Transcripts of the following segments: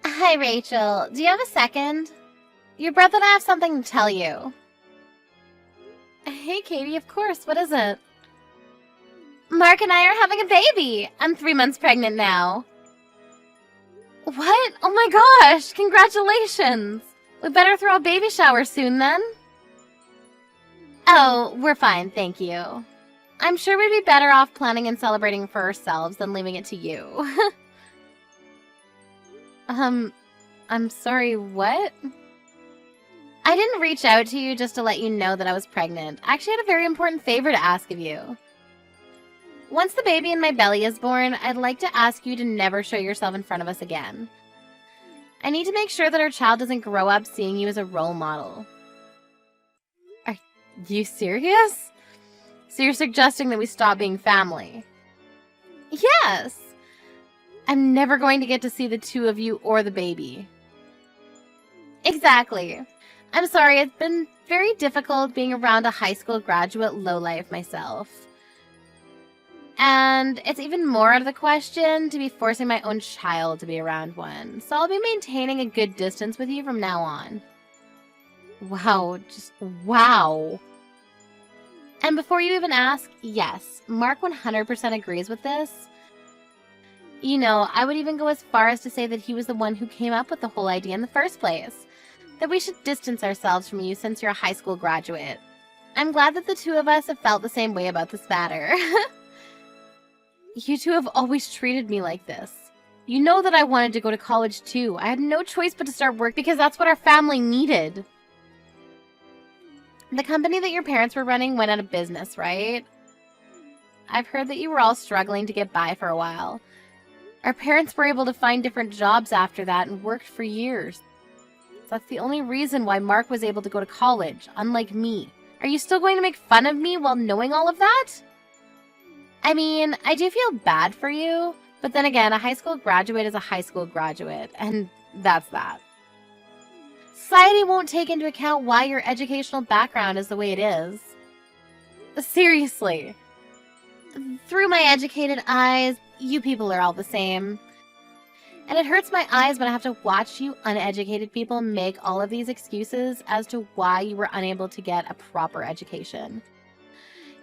Hi, Rachel. Do you have a second? Your brother and I have something to tell you. Hey, Katie, of course. What is it? Mark and I are having a baby. I'm 3 months pregnant now. What? Oh my gosh! Congratulations! We better throw a baby shower soon then. Oh, we're fine, thank you. I'm sure we'd be better off planning and celebrating for ourselves than leaving it to you. I'm sorry, what? I didn't reach out to you just to let you know that I was pregnant. I actually had a very important favor to ask of you. Once the baby in my belly is born, I'd like to ask you to never show yourself in front of us again. I need to make sure that our child doesn't grow up seeing you as a role model. Are you serious? So you're suggesting that we stop being family? Yes! I'm never going to get to see the two of you or the baby. Exactly. I'm sorry, it's been very difficult being around a high school graduate lowlife myself. And it's even more out of the question to be forcing my own child to be around one. So I'll be maintaining a good distance with you from now on. Wow, just wow. And before you even ask, yes, Mark 100% agrees with this. You know, I would even go as far as to say that he was the one who came up with the whole idea in the first place. That we should distance ourselves from you since you're a high school graduate. I'm glad that the two of us have felt the same way about this matter. You two have always treated me like this. You know that I wanted to go to college too. I had no choice but to start work because that's what our family needed. The company that your parents were running went out of business, right? I've heard that you were all struggling to get by for a while. Our parents were able to find different jobs after that and worked for years. That's the only reason why Mark was able to go to college, unlike me. Are you still going to make fun of me while knowing all of that? I mean, I do feel bad for you, but then again, a high school graduate is a high school graduate, and that's that. Society won't take into account why your educational background is the way it is. Seriously. Through my educated eyes, you people are all the same. And it hurts my eyes when I have to watch you uneducated people make all of these excuses as to why you were unable to get a proper education.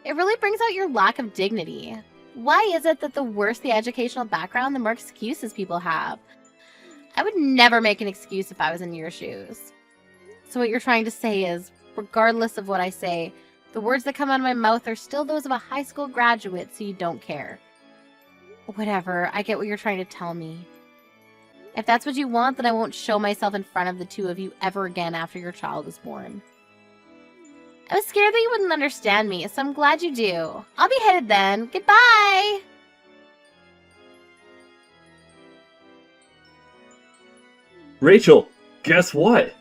It really brings out your lack of dignity. Why is it that the worse the educational background, the more excuses people have? I would never make an excuse if I was in your shoes. So what you're trying to say is, regardless of what I say, the words that come out of my mouth are still those of a high school graduate, so you don't care. Whatever, I get what you're trying to tell me. If that's what you want, then I won't show myself in front of the two of you ever again after your child is born. I was scared that you wouldn't understand me, so I'm glad you do. I'll be headed then. Goodbye! Rachel, guess what?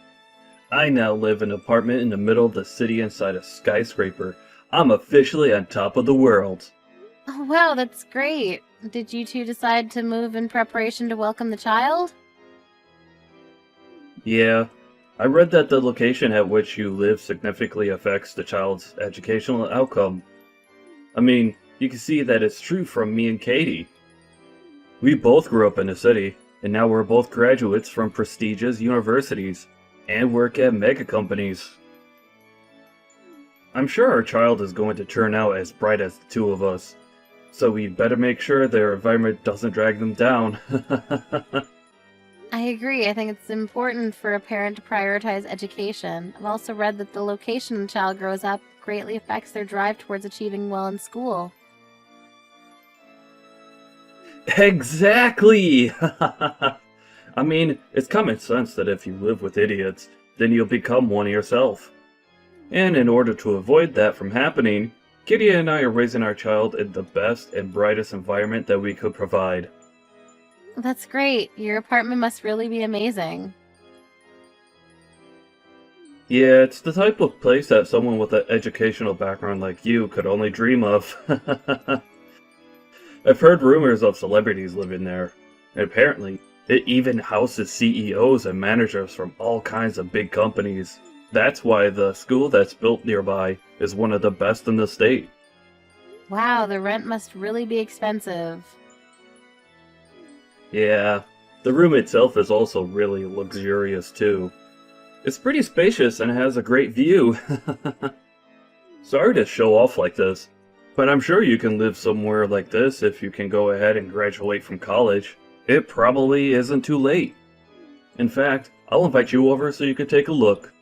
I now live in an apartment in the middle of the city inside a skyscraper. I'm officially on top of the world. Oh, wow, that's great. Did you two decide to move in preparation to welcome the child? Yeah, I read that the location at which you live significantly affects the child's educational outcome. I mean, you can see that it's true from me and Katie. We both grew up in the city, and now we're both graduates from prestigious universities, and work at mega companies. I'm sure our child is going to turn out as bright as the two of us, so we better make sure their environment doesn't drag them down. I agree. I think it's important for a parent to prioritize education. I've also read that the location the child grows up greatly affects their drive towards achieving well in school. Exactly! I mean, it's common sense that if you live with idiots, then you'll become one yourself. And in order to avoid that from happening, Kitty and I are raising our child in the best and brightest environment that we could provide. That's great. Your apartment must really be amazing. Yeah, it's the type of place that someone with an educational background like you could only dream of. I've heard rumors of celebrities living there, and apparently, it even houses CEOs and managers from all kinds of big companies. That's why the school that's built nearby is one of the best in the state. Wow, the rent must really be expensive. Yeah, The room itself is also really luxurious too. It's pretty spacious and has a great view. Sorry to show off like this, but I'm sure you can live somewhere like this if you can go ahead and graduate from college. It probably isn't too late. In fact, I'll invite you over so you can take a look.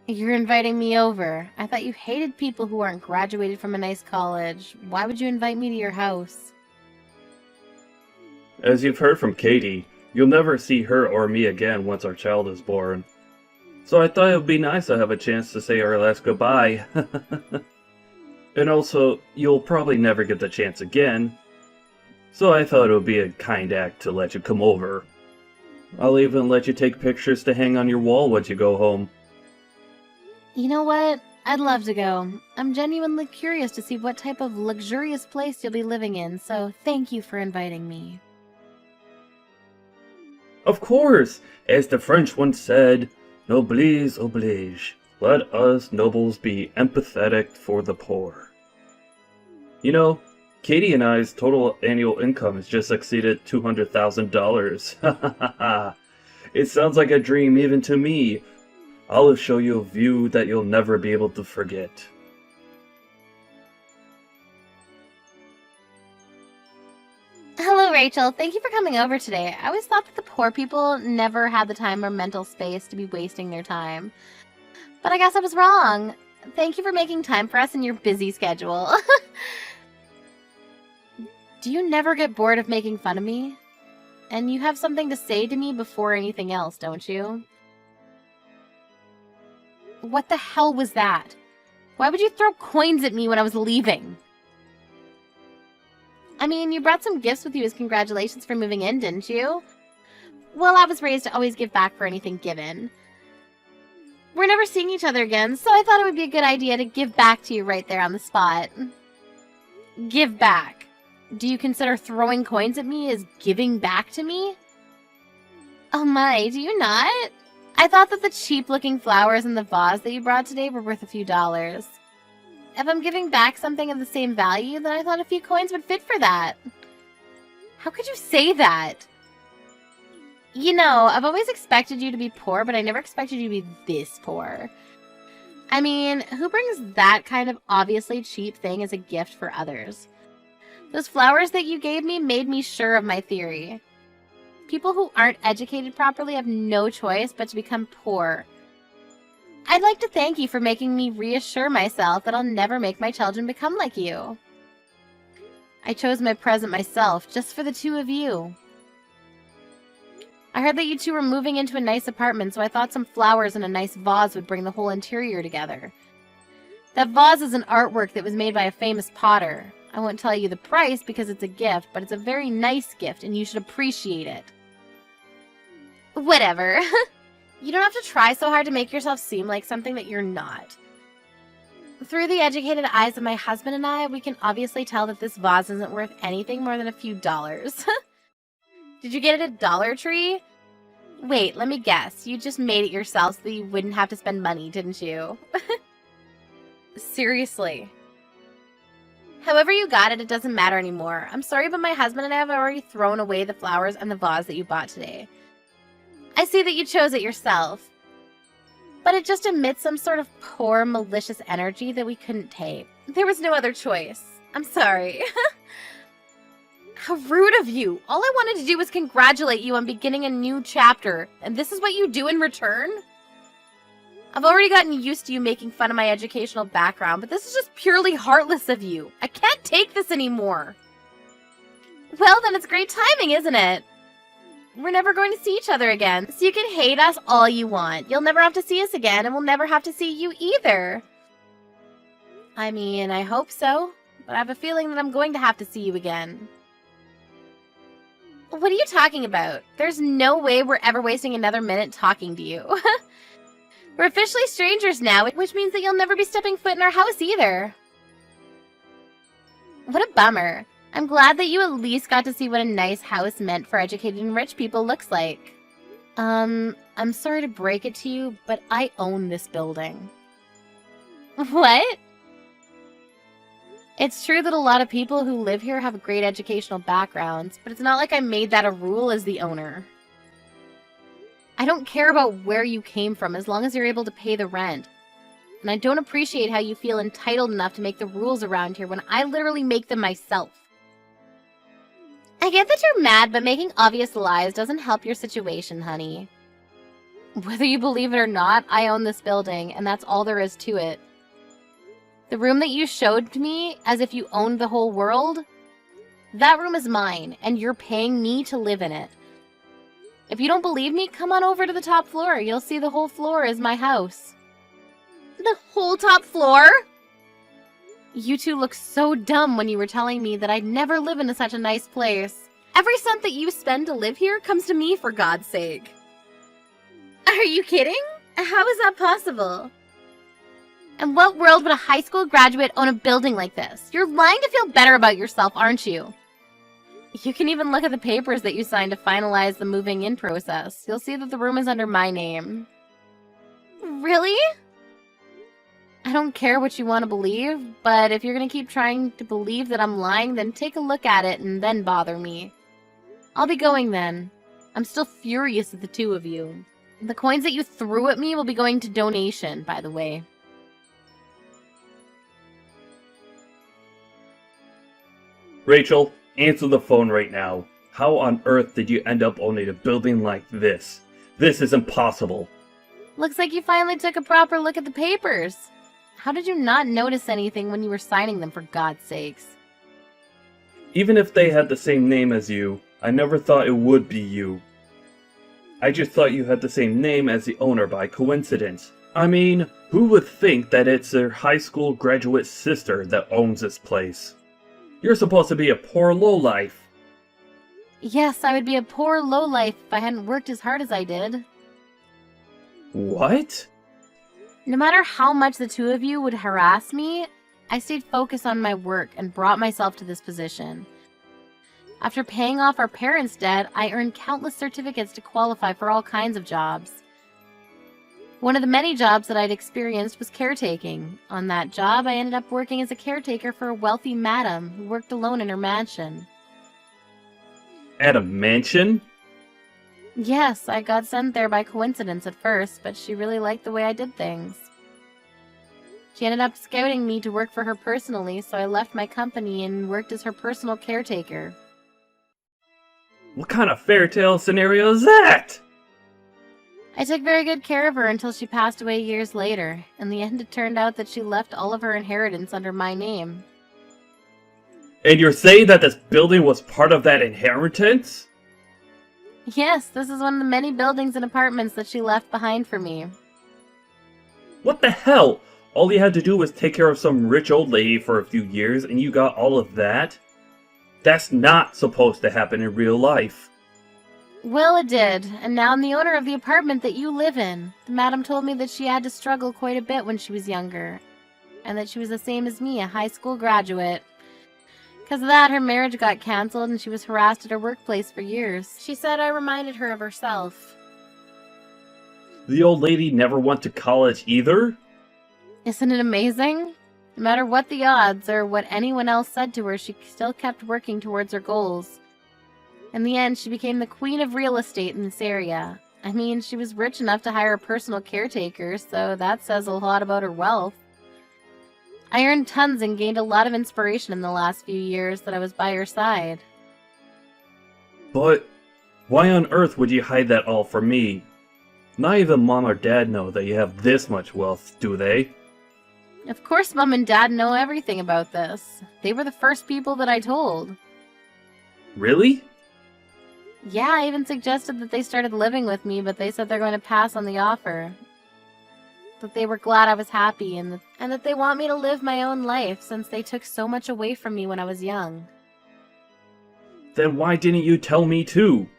You're inviting me over. I thought you hated people who aren't graduated from a nice college. Why would you invite me to your house? As you've heard from Katie, you'll never see her or me again once our child is born. So I thought it would be nice to have a chance to say our last goodbye. And also, you'll probably never get the chance again. So I thought it would be a kind act to let you come over. I'll even let you take pictures to hang on your wall once you go home. You know what? I'd love to go. I'm genuinely curious to see what type of luxurious place you'll be living in, so thank you for inviting me. Of course! As the French once said, noblesse oblige. Let us nobles be empathetic for the poor. You know, Katie and I's total annual income has just exceeded $200,000. It sounds like a dream even to me. I'll show you a view that you'll never be able to forget. Hello, Rachel. Thank you for coming over today. I always thought that the poor people never had the time or mental space to be wasting their time. But I guess I was wrong. Thank you for making time for us in your busy schedule. Do you never get bored of making fun of me? And you have something to say to me before anything else, don't you? What the hell was that? Why would you throw coins at me when I was leaving? I mean, you brought some gifts with you as congratulations for moving in, didn't you? Well, I was raised to always give back for anything given. We're never seeing each other again, so I thought it would be a good idea to give back to you right there on the spot. Give back. Do you consider throwing coins at me as giving back to me? Oh my, do you not? I thought that the cheap-looking flowers in the vase that you brought today were worth a few dollars. If I'm giving back something of the same value, then I thought a few coins would fit for that. How could you say that? You know, I've always expected you to be poor, but I never expected you to be this poor. I mean, who brings that kind of obviously cheap thing as a gift for others? Those flowers that you gave me made me sure of my theory. People who aren't educated properly have no choice but to become poor. I'd like to thank you for making me reassure myself that I'll never make my children become like you. I chose my present myself, just for the two of you. I heard that you two were moving into a nice apartment, so I thought some flowers and a nice vase would bring the whole interior together. That vase is an artwork that was made by a famous potter. I won't tell you the price because it's a gift, but it's a very nice gift and you should appreciate it. Whatever. You don't have to try so hard to make yourself seem like something that you're not. Through the educated eyes of my husband and I, we can obviously tell that this vase isn't worth anything more than a few dollars. Did you get it at Dollar Tree? Wait, let me guess. You just made it yourself so that you wouldn't have to spend money, didn't you? Seriously. However you got it, it doesn't matter anymore. I'm sorry, but my husband and I have already thrown away the flowers and the vase that you bought today. I see that you chose it yourself. But it just emits some sort of poor, malicious energy that we couldn't take. There was no other choice. I'm sorry. How rude of you. All I wanted to do was congratulate you on beginning a new chapter, and this is what you do in return? I've already gotten used to you making fun of my educational background, but this is just purely heartless of you. I can't take this anymore. Well, then it's great timing, isn't it? We're never going to see each other again, so you can hate us all you want. You'll never have to see us again, and we'll never have to see you either. I mean, I hope so, but I have a feeling that I'm going to have to see you again. What are you talking about? There's no way we're ever wasting another minute talking to you. We're officially strangers now, which means that you'll never be stepping foot in our house either. What a bummer. I'm glad that you at least got to see what a nice house meant for educated and rich people looks like. I'm sorry to break it to you, but I own this building. What? It's true that a lot of people who live here have great educational backgrounds, but it's not like I made that a rule as the owner. I don't care about where you came from as long as you're able to pay the rent. And I don't appreciate how you feel entitled enough to make the rules around here when I literally make them myself. I get that you're mad, but making obvious lies doesn't help your situation, honey. Whether you believe it or not, I own this building, and that's all there is to it. The room that you showed me, as if you owned the whole world, that room is mine, and you're paying me to live in it. If you don't believe me, come on over to the top floor. You'll see the whole floor is my house. The whole top floor? You two looked so dumb when you were telling me that I'd never live in such a nice place. Every cent that you spend to live here comes to me, for God's sake. Are you kidding? How is that possible? In what world would a high school graduate own a building like this? You're lying to feel better about yourself, aren't you? You can even look at the papers that you signed to finalize the moving in process. You'll see that the room is under my name. Really? I don't care what you want to believe, but if you're going to keep trying to believe that I'm lying, then take a look at it and then bother me. I'll be going then. I'm still furious at the two of you. The coins that you threw at me will be going to donation, by the way. Rachel, answer the phone right now. How on earth did you end up owning a building like this? This is impossible. Looks like you finally took a proper look at the papers. How did you not notice anything when you were signing them, for God's sakes? Even if they had the same name as you, I never thought it would be you. I just thought you had the same name as the owner by coincidence. I mean, who would think that it's their high school graduate sister that owns this place? You're supposed to be a poor lowlife. Yes, I would be a poor lowlife if I hadn't worked as hard as I did. What? No matter how much the two of you would harass me, I stayed focused on my work and brought myself to this position. After paying off our parents' debt, I earned countless certificates to qualify for all kinds of jobs. One of the many jobs that I'd experienced was caretaking. On that job, I ended up working as a caretaker for a wealthy madam who worked alone in her mansion. At a mansion? Yes, I got sent there by coincidence at first, but she really liked the way I did things. She ended up scouting me to work for her personally, so I left my company and worked as her personal caretaker. What kind of fairy tale scenario is that? I took very good care of her until she passed away years later. In the end, it turned out that she left all of her inheritance under my name. And you're saying that this building was part of that inheritance? Yes, this is one of the many buildings and apartments that she left behind for me. What the hell? All you had to do was take care of some rich old lady for a few years and you got all of that? That's not supposed to happen in real life. Well, it did, and now I'm the owner of the apartment that you live in. The madam told me that she had to struggle quite a bit when she was younger, and that she was the same as me, a high school graduate. Because of that, her marriage got cancelled and she was harassed at her workplace for years. She said I reminded her of herself. The old lady never went to college either? Isn't it amazing? No matter what the odds or what anyone else said to her, she still kept working towards her goals. In the end, she became the queen of real estate in this area. I mean, she was rich enough to hire a personal caretaker, so that says a lot about her wealth. I earned tons and gained a lot of inspiration in the last few years that I was by her side. But why on earth would you hide that all from me? Not even Mom or Dad know that you have this much wealth, do they? Of course Mom and Dad know everything about this. They were the first people that I told. Really? Yeah, I even suggested that they started living with me, but they said they're going to pass on the offer. That they were glad I was happy and that they want me to live my own life since they took so much away from me when I was young. Then why didn't you tell me too?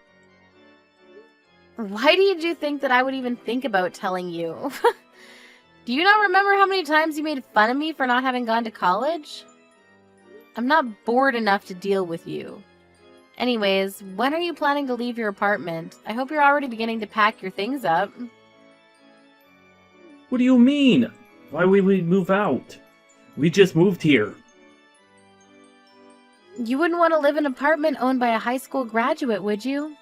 Why did you think that I would even think about telling you? Do you not remember how many times you made fun of me for not having gone to college? I'm not bored enough to deal with you. Anyways, when are you planning to leave your apartment? I hope you're already beginning to pack your things up. What do you mean? Why would we move out? We just moved here. You wouldn't want to live in an apartment owned by a high school graduate, would you?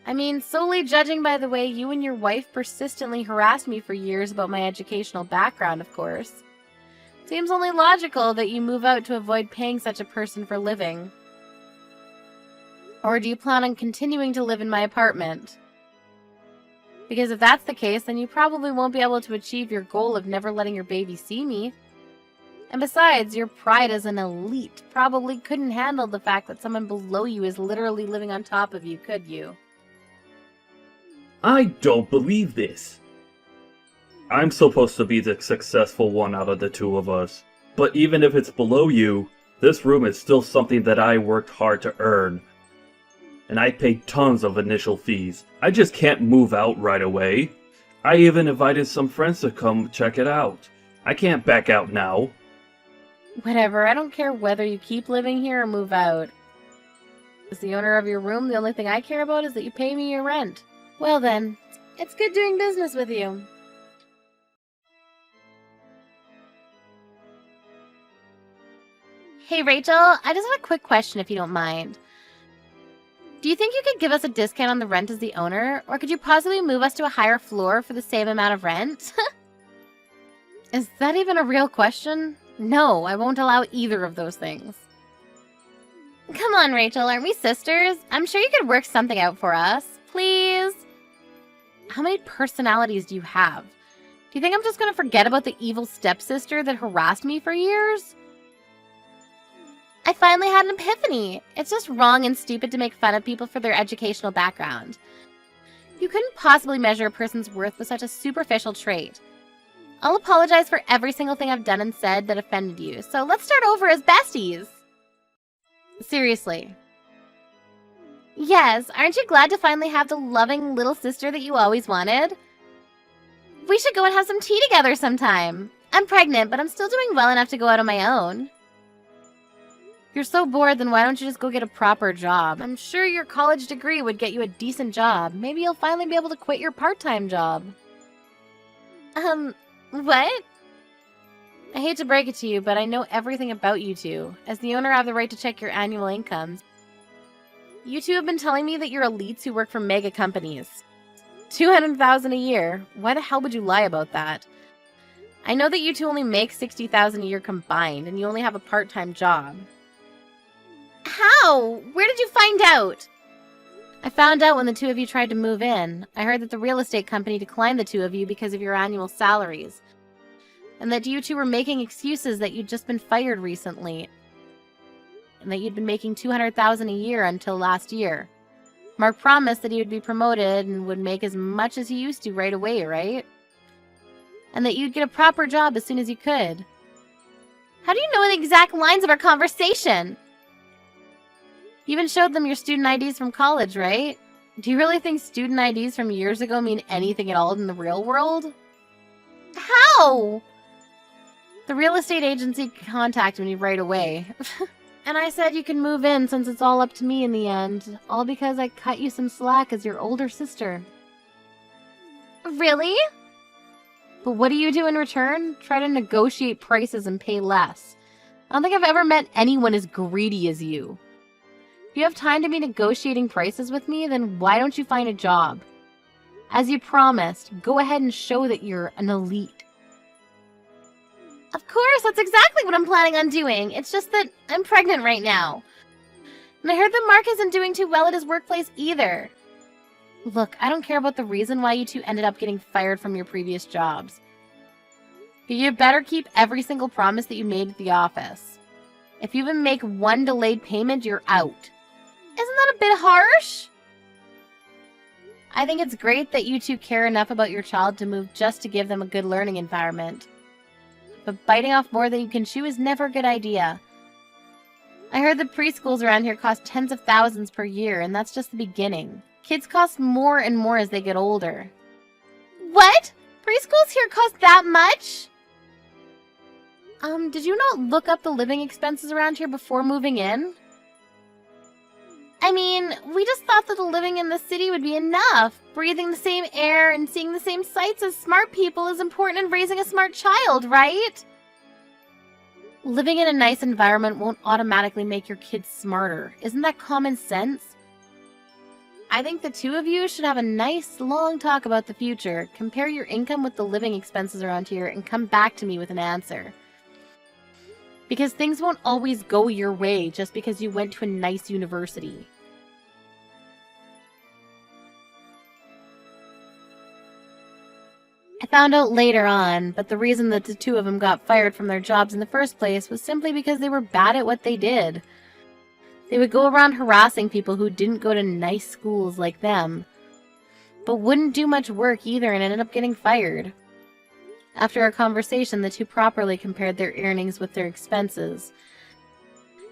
I mean, solely judging by the way you and your wife persistently harassed me for years about my educational background, of course. Seems only logical that you move out to avoid paying such a person for living. Or do you plan on continuing to live in my apartment? Because if that's the case, then you probably won't be able to achieve your goal of never letting your baby see me. And besides, your pride as an elite probably couldn't handle the fact that someone below you is literally living on top of you, could you? I don't believe this. I'm supposed to be the successful one out of the two of us. But even if it's below you, this room is still something that I worked hard to earn. And I paid tons of initial fees. I just can't move out right away. I even invited some friends to come check it out. I can't back out now. Whatever, I don't care whether you keep living here or move out. As the owner of your room, the only thing I care about is that you pay me your rent. Well then, it's good doing business with you. Hey Rachel, I just have a quick question if you don't mind. Do you think you could give us a discount on the rent as the owner, or could you possibly move us to a higher floor for the same amount of rent? Is that even a real question? No, I won't allow either of those things. Come on, Rachel, aren't we sisters? I'm sure you could work something out for us. Please? How many personalities do you have? Do you think I'm just going to forget about the evil stepsister that harassed me for years? I finally had an epiphany. It's just wrong and stupid to make fun of people for their educational background. You couldn't possibly measure a person's worth with such a superficial trait. I'll apologize for every single thing I've done and said that offended you, so let's start over as besties. Seriously. Yes, aren't you glad to finally have the loving little sister that you always wanted? We should go and have some tea together sometime. I'm pregnant, but I'm still doing well enough to go out on my own. If you're so bored, then why don't you just go get a proper job? I'm sure your college degree would get you a decent job. Maybe you'll finally be able to quit your part-time job. What? I hate to break it to you, but I know everything about you two. As the owner, I have the right to check your annual incomes. You two have been telling me that you're elites who work for mega companies. $200,000 a year. Why the hell would you lie about that? I know that you two only make $60,000 a year combined, and you only have a part-time job. How? Where did you find out? I found out when the two of you tried to move in. I heard that the real estate company declined the two of you because of your annual salaries. And that you two were making excuses that you'd just been fired recently. And that you'd been making $200,000 a year until last year. Mark promised that he would be promoted and would make as much as he used to right away, right? And that you'd get a proper job as soon as you could. How do you know the exact lines of our conversation? You even showed them your student IDs from college, right? Do you really think student IDs from years ago mean anything at all in the real world? How? The real estate agency contacted me right away. And I said you can move in since it's all up to me in the end. All because I cut you some slack as your older sister. Really? But what do you do in return? Try to negotiate prices and pay less. I don't think I've ever met anyone as greedy as you. If you have time to be negotiating prices with me, then why don't you find a job? As you promised, go ahead and show that you're an elite. Of course, that's exactly what I'm planning on doing. It's just that I'm pregnant right now. And I heard that Mark isn't doing too well at his workplace either. Look, I don't care about the reason why you two ended up getting fired from your previous jobs. But you better keep every single promise that you made at the office. If you even make one delayed payment, you're out. Isn't that a bit harsh? I think it's great that you two care enough about your child to move just to give them a good learning environment. But biting off more than you can chew is never a good idea. I heard the preschools around here cost tens of thousands per year, and that's just the beginning. Kids cost more and more as they get older. What? Preschools here cost that much? Did you not look up the living expenses around here before moving in? I mean, we just thought that the living in the city would be enough. Breathing the same air and seeing the same sights as smart people is important in raising a smart child, right? Living in a nice environment won't automatically make your kids smarter. Isn't that common sense? I think the two of you should have a nice, long talk about the future, compare your income with the living expenses around here, and come back to me with an answer. Because things won't always go your way just because you went to a nice university. I found out later on, but the reason that the two of them got fired from their jobs in the first place was simply because they were bad at what they did. They would go around harassing people who didn't go to nice schools like them, but wouldn't do much work either and ended up getting fired. After our conversation, the two properly compared their earnings with their expenses.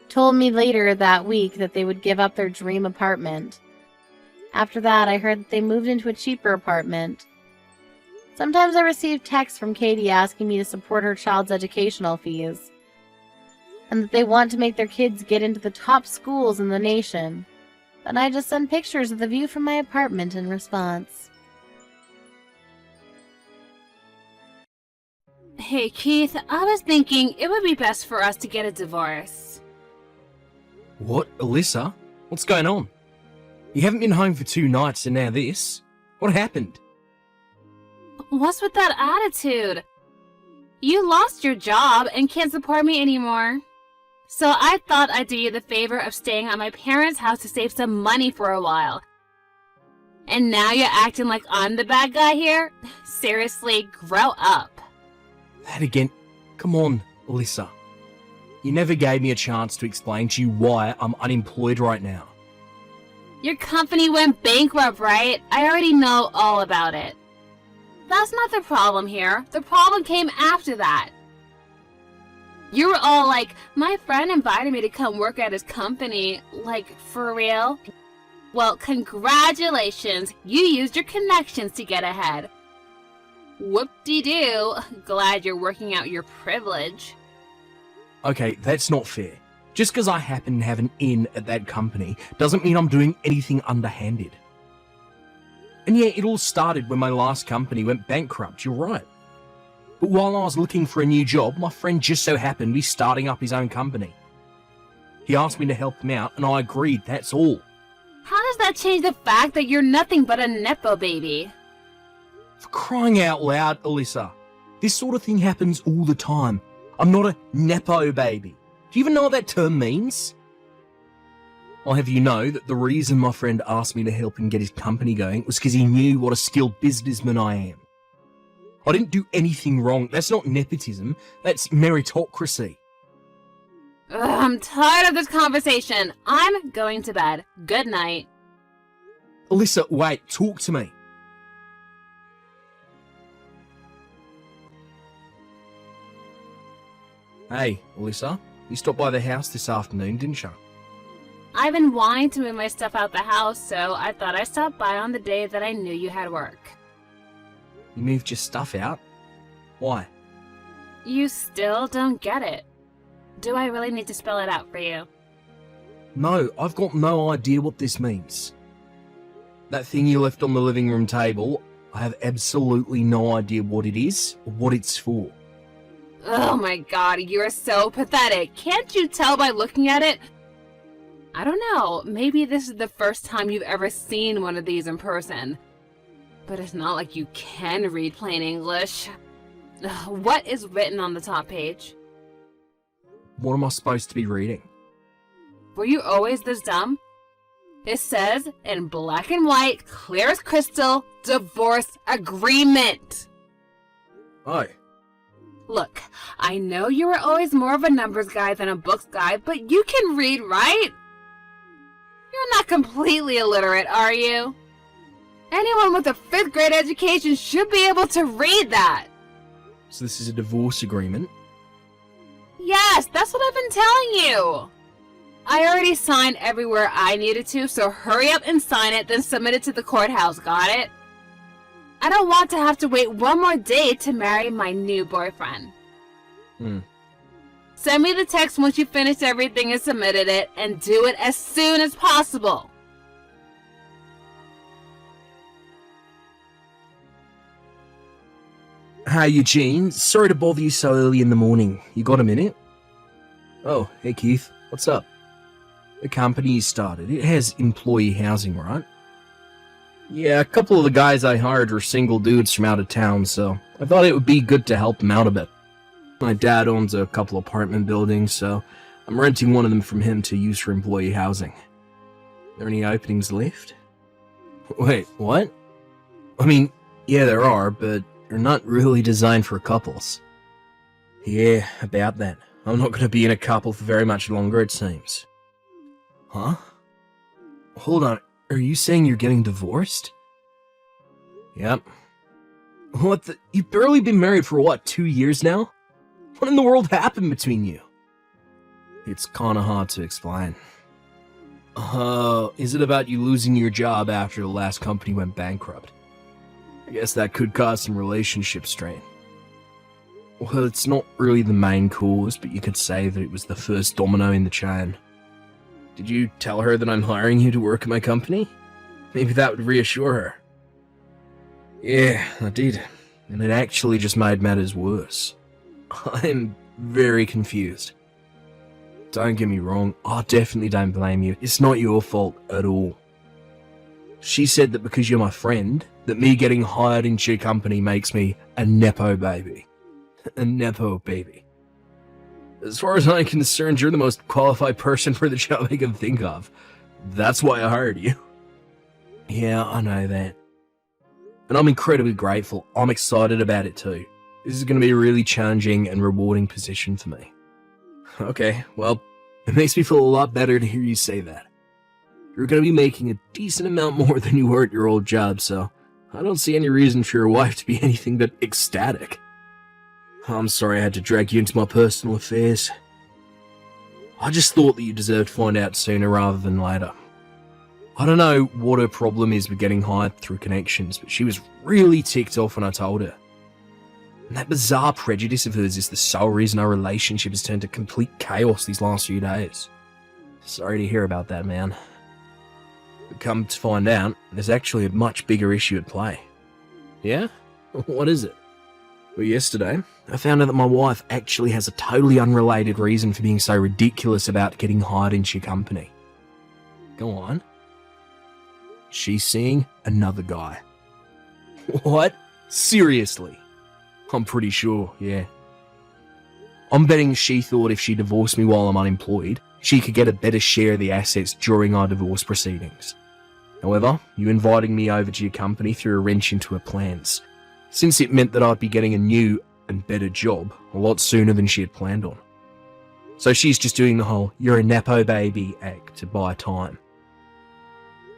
Told me later that week that they would give up their dream apartment. After that, I heard that they moved into a cheaper apartment. Sometimes I receive texts from Katie asking me to support her child's educational fees, and that they want to make their kids get into the top schools in the nation. And I just send pictures of the view from my apartment in response. Hey, Keith, I was thinking it would be best for us to get a divorce. What, Alyssa? What's going on? You haven't been home for 2 nights and now this. What happened? What's with that attitude? You lost your job and can't support me anymore. So I thought I'd do you the favor of staying at my parents' house to save some money for a while. And now you're acting like I'm the bad guy here? Seriously, grow up. That again. Come on, Alyssa. You never gave me a chance to explain to you why I'm unemployed right now. Your company went bankrupt, right? I already know all about it. That's not the problem here. The problem came after that. You were all like, my friend invited me to come work at his company. Like, for real? Well, congratulations. You used your connections to get ahead. Whoop-de-doo. Glad you're working out your privilege. Okay, that's not fair. Just because I happen to have an in at that company doesn't mean I'm doing anything underhanded. And yeah, it all started when my last company went bankrupt, you're right. But while I was looking for a new job, my friend just so happened to be starting up his own company. He asked me to help him out, and I agreed, that's all. How does that change the fact that you're nothing but a Nepo baby? For crying out loud, Alyssa. This sort of thing happens all the time. I'm not a Nepo baby. Do you even know what that term means? I'll have you know that the reason my friend asked me to help him get his company going was because he knew what a skilled businessman I am. I didn't do anything wrong. That's not nepotism. That's meritocracy. Ugh, I'm tired of this conversation. I'm going to bed. Good night. Alyssa, wait. Talk to me. Hey, Alyssa. You stopped by the house this afternoon, didn't you? I've been wanting to move my stuff out the house, so I thought I'd stop by on the day that I knew you had work. You moved your stuff out? Why? You still don't get it. Do I really need to spell it out for you? No, I've got no idea what this means. That thing you left on the living room table, I have absolutely no idea what it is or what it's for. Oh my god, you're so pathetic. Can't you tell by looking at it? I don't know, maybe this is the first time you've ever seen one of these in person. But it's not like you can read plain English. Ugh, what is written on the top page? What am I supposed to be reading? Were you always this dumb? It says, in black and white, clear as crystal, divorce agreement. Oh. Look, I know you were always more of a numbers guy than a books guy, but you can read, right? You're not completely illiterate, are you? Anyone with a 5th grade education should be able to read that. So this is a divorce agreement? Yes, that's what I've been telling you. I already signed everywhere I needed to, so hurry up and sign it, then submit it to the courthouse, got it? I don't want to have to wait one more day to marry my new boyfriend. Send me the text once you finished everything and submitted it, and do it as soon as possible. Hey Eugene, sorry to bother you so early in the morning. You got a minute? Oh, hey Keith, what's up? The company you started, it has employee housing, right? Yeah, a couple of the guys I hired were single dudes from out of town, so I thought it would be good to help them out a bit. My dad owns a couple apartment buildings, so I'm renting one of them from him to use for employee housing. Are there any openings left? Wait, what? I mean, yeah, there are, but they're not really designed for couples. Yeah, about that. I'm not going to be in a couple for very much longer, it seems. Huh? Hold on, are you saying you're getting divorced? Yep. What the? You've barely been married for what, 2 years now? What in the world happened between you? It's kinda hard to explain. Is it about you losing your job after the last company went bankrupt? I guess that could cause some relationship strain. Well, it's not really the main cause, but you could say that it was the first domino in the chain. Did you tell her that I'm hiring you to work at my company? Maybe that would reassure her. Yeah, I did. And it actually just made matters worse. I'm very confused. Don't get me wrong, I definitely don't blame you. It's not your fault at all. She said that because you're my friend, that me getting hired into your company makes me a Nepo baby. A Nepo baby. As far as I'm concerned, you're the most qualified person for the job I can think of. That's why I hired you. Yeah, I know that. And I'm incredibly grateful. I'm excited about it too. This is going to be a really challenging and rewarding position for me. Okay, well, it makes me feel a lot better to hear you say that. You're going to be making a decent amount more than you were at your old job, so I don't see any reason for your wife to be anything but ecstatic. I'm sorry I had to drag you into my personal affairs. I just thought that you deserved to find out sooner rather than later. I don't know what her problem is with getting hired through connections, but she was really ticked off when I told her. And that bizarre prejudice of hers is the sole reason our relationship has turned to complete chaos these last few days. Sorry to hear about that, man. But come to find out, there's actually a much bigger issue at play. Yeah? What is it? Well, yesterday, I found out that my wife actually has a totally unrelated reason for being so ridiculous about getting hired into your company. Go on. She's seeing another guy. What? Seriously? I'm pretty sure, yeah. I'm betting she thought if she divorced me while I'm unemployed, she could get a better share of the assets during our divorce proceedings. However, you inviting me over to your company threw a wrench into her plans, since it meant that I'd be getting a new and better job a lot sooner than she had planned on. So she's just doing the whole "you're a Nepo baby" act to buy time.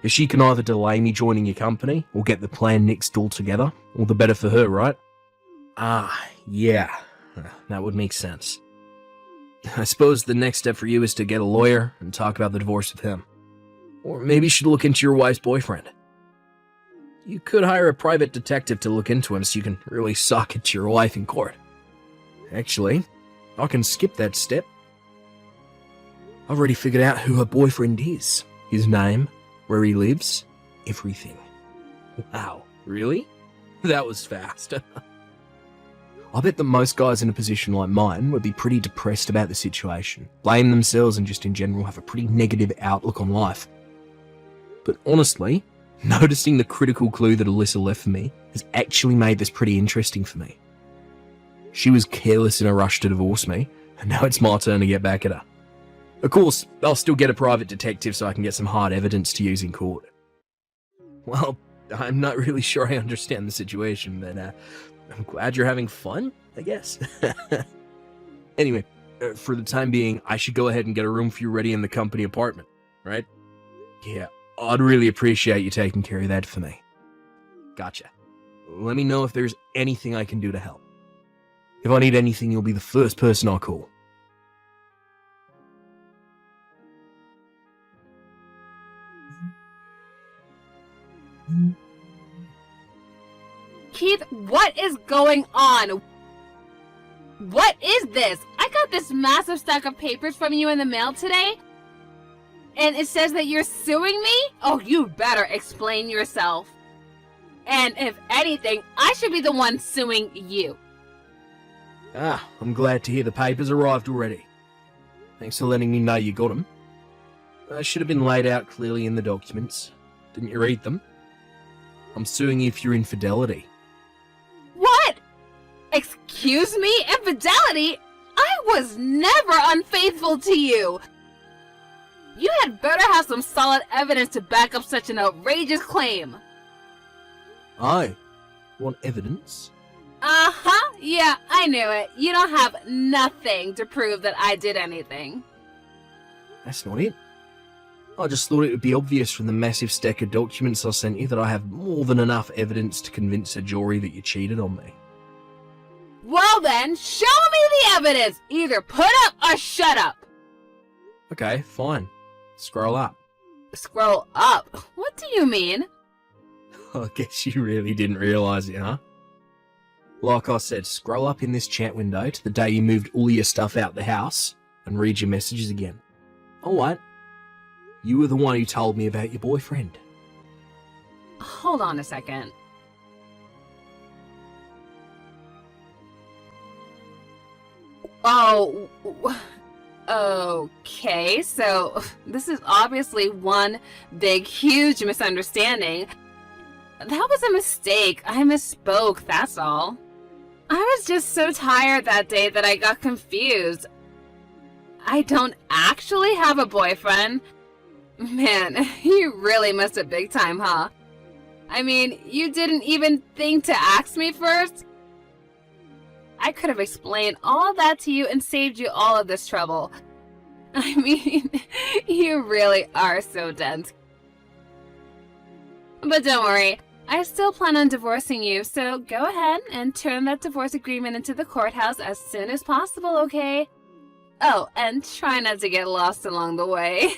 If she can either delay me joining your company or get the plan nixed altogether, all the better for her, right? Ah, yeah, that would make sense. I suppose the next step for you is to get a lawyer and talk about the divorce with him. Or maybe you should look into your wife's boyfriend. You could hire a private detective to look into him so you can really sock it to your wife in court. Actually, I can skip that step. I've already figured out who her boyfriend is. His name, where he lives, everything. Wow, really? That was fast. I bet that most guys in a position like mine would be pretty depressed about the situation, blame themselves, and just in general have a pretty negative outlook on life. But honestly, noticing the critical clue that Alyssa left for me has actually made this pretty interesting for me. She was careless in a rush to divorce me, and now it's my turn to get back at her. Of course, I'll still get a private detective so I can get some hard evidence to use in court. Well, I'm not really sure I understand the situation, but I'm glad you're having fun, I guess. Anyway, for the time being, I should go ahead and get a room for you ready in the company apartment, right? Yeah, I'd really appreciate you taking care of that for me. Gotcha. Let me know if there's anything I can do to help. If I need anything, you'll be the first person I'll call. Keith, what is going on? What is this? I got this massive stack of papers from you in the mail today, and it says that you're suing me? Oh, you better explain yourself. And if anything, I should be the one suing you. Ah, I'm glad to hear the papers arrived already. Thanks for letting me know you got them. Should have been laid out clearly in the documents. Didn't you read them? I'm suing you for your infidelity. What? Excuse me? Infidelity? I was never unfaithful to you! You had better have some solid evidence to back up such an outrageous claim. Oh, want evidence? Uh-huh, yeah, I knew it. You don't have nothing to prove that I did anything. That's not it. I just thought it would be obvious from the massive stack of documents I sent you that I have more than enough evidence to convince a jury that you cheated on me. Well then, show me the evidence! Either put up or shut up! Okay, fine. Scroll up. Scroll up? What do you mean? I guess you really didn't realise it, huh? Like I said, scroll up in this chat window to the day you moved all your stuff out the house and read your messages again. Alright. You were the one who told me about your boyfriend. Hold on a second. Oh, okay, so this is obviously one big, huge misunderstanding. That was a mistake. I misspoke, that's all. I was just so tired that day that I got confused. I don't actually have a boyfriend. Man, you really missed it big time, huh? I mean, you didn't even think to ask me first? I could have explained all that to you and saved you all of this trouble. I mean, you really are so dense. But don't worry, I still plan on divorcing you, so go ahead and turn that divorce agreement into the courthouse as soon as possible, okay? Oh, and try not to get lost along the way.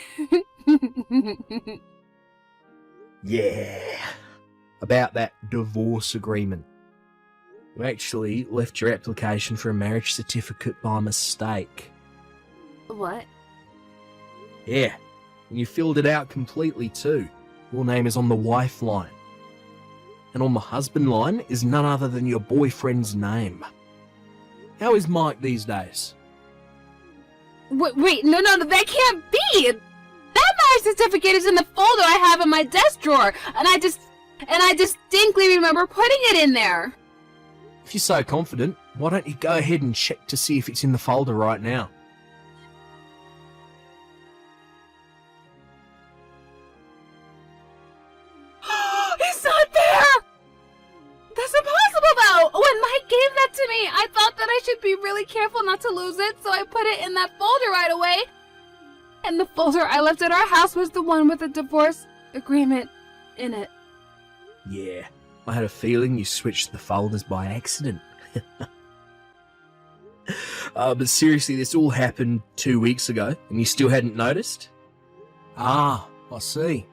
Yeah. About that divorce agreement. You actually left your application for a marriage certificate by mistake. What? Yeah. And you filled it out completely too. Your name is on the wife line. And on the husband line is none other than your boyfriend's name. How is Mike these days? Wait, no, that can't be! That marriage certificate is in the folder I have in my desk drawer, and I distinctly remember putting it in there. If you're so confident, why don't you go ahead and check to see if it's in the folder right now? It's not there! That's impossible though! When Mike gave that to me, I thought that I should be really careful not to lose it, so I put it in that folder right away. And the folder I left at our house was the one with the divorce agreement in it. Yeah, I had a feeling you switched the folders by accident. But seriously, this all happened 2 weeks ago, and you still hadn't noticed? Ah, I see.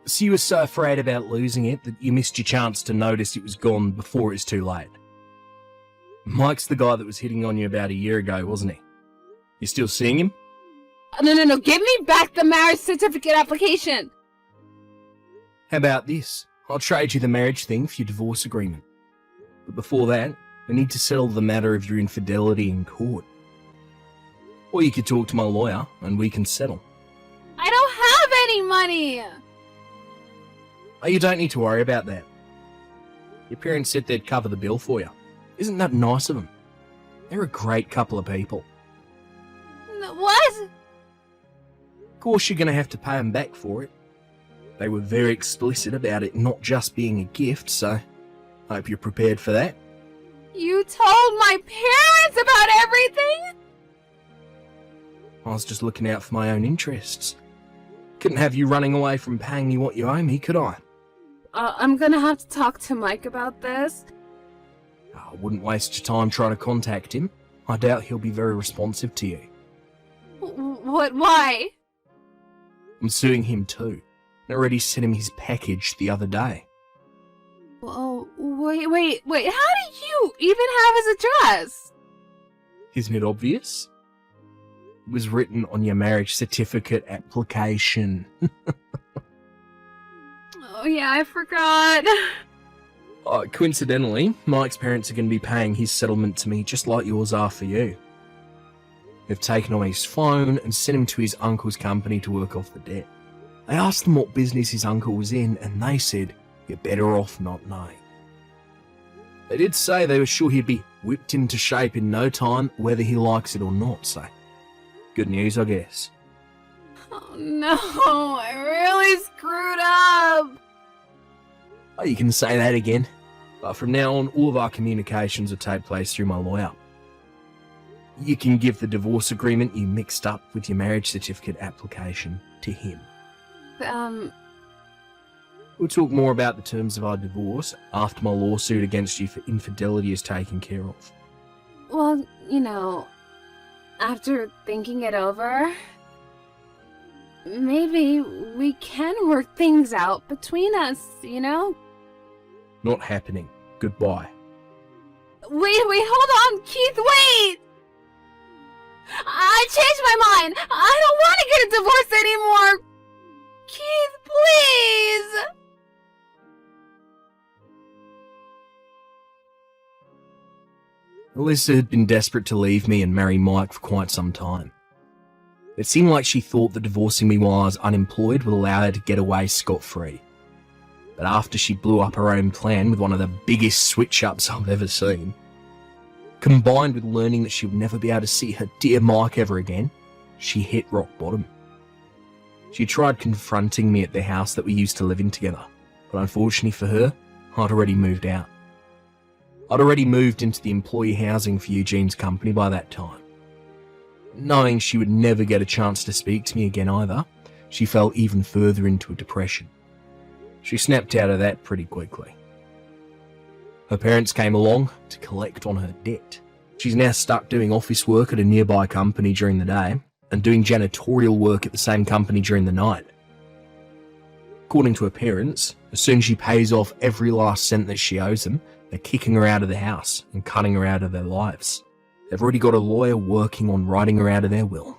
So you were so afraid about losing it that you missed your chance to notice it was gone before it was too late. Mike's the guy that was hitting on you about a year ago, wasn't he? You still seeing him? No, give me back the marriage certificate application! How about this? I'll trade you the marriage thing for your divorce agreement. But before that, we need to settle the matter of your infidelity in court. Or you could talk to my lawyer, and we can settle. I don't have any money! Oh, you don't need to worry about that. Your parents said they'd cover the bill for you. Isn't that nice of them? They're a great couple of people. What? Of course you're going to have to pay them back for it. They were very explicit about it not just being a gift, so I hope you're prepared for that. You told my parents about everything? I was just looking out for my own interests. Couldn't have you running away from paying me what you owe me, could I? I'm gonna have to talk to Mike about this. I wouldn't waste your time trying to contact him. I doubt he'll be very responsive to you. Why? I'm suing him too. I already sent him his package the other day. Oh, wait, how do you even have his address? Isn't it obvious? It was written on your marriage certificate application. Oh yeah, I forgot. Coincidentally, Mike's parents are going to be paying his settlement to me just like yours are for you. They've taken away his phone and sent him to his uncle's company to work off the debt. I asked them what business his uncle was in, and they said, "You're better off not knowing." They did say they were sure he'd be whipped into shape in no time, whether he likes it or not, so good news, I guess. Oh no, I really screwed up. Oh, you can say that again, but from now on, all of our communications will take place through my lawyer. You can give the divorce agreement you mixed up with your marriage certificate application to him. We'll talk more about the terms of our divorce after my lawsuit against you for infidelity is taken care of. Well, after thinking it over, maybe we can work things out between us, Not happening. Goodbye. Wait, hold on, Keith, wait! I changed my mind! I don't want to get a divorce anymore! Keith, please! Alyssa had been desperate to leave me and marry Mike for quite some time. It seemed like she thought that divorcing me while I was unemployed would allow her to get away scot-free. But after she blew up her own plan with one of the biggest switch-ups I've ever seen, combined with learning that she would never be able to see her dear Mike ever again, she hit rock bottom. She tried confronting me at the house that we used to live in together, but unfortunately for her, I'd already moved out. I'd already moved into the employee housing for Eugene's company by that time. Knowing she would never get a chance to speak to me again either, she fell even further into a depression. She snapped out of that pretty quickly. Her parents came along to collect on her debt. She's now stuck doing office work at a nearby company during the day and doing janitorial work at the same company during the night. According to her parents, as soon as she pays off every last cent that she owes them, they're kicking her out of the house and cutting her out of their lives. They've already got a lawyer working on writing her out of their will.